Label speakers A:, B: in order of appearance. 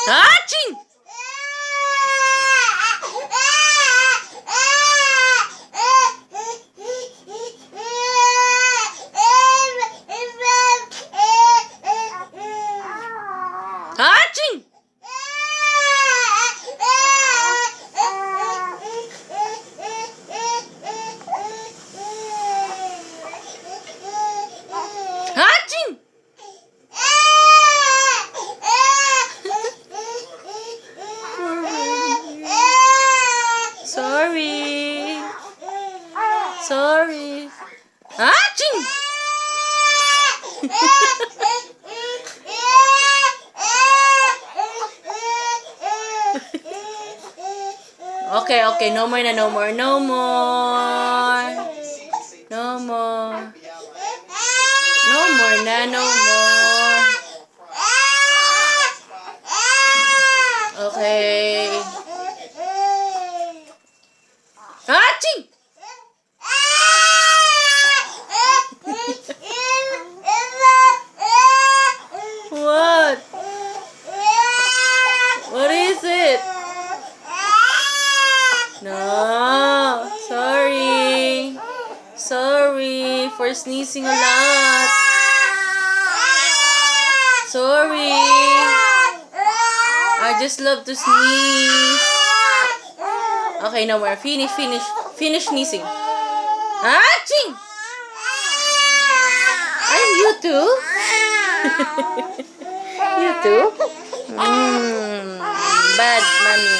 A: Aching! Aching! Aching! Sorry. Sorry. Aching! Okay, okay. No more na, no more. No more. No more. No more na, no more. Okay. Aching! What? What is it? No. Sorry. Sorry for sneezing a lot. Sorry. I just love to sneeze. Okay, no more. Finish sneezing. Aching! And you too? You too? Bad, mommy.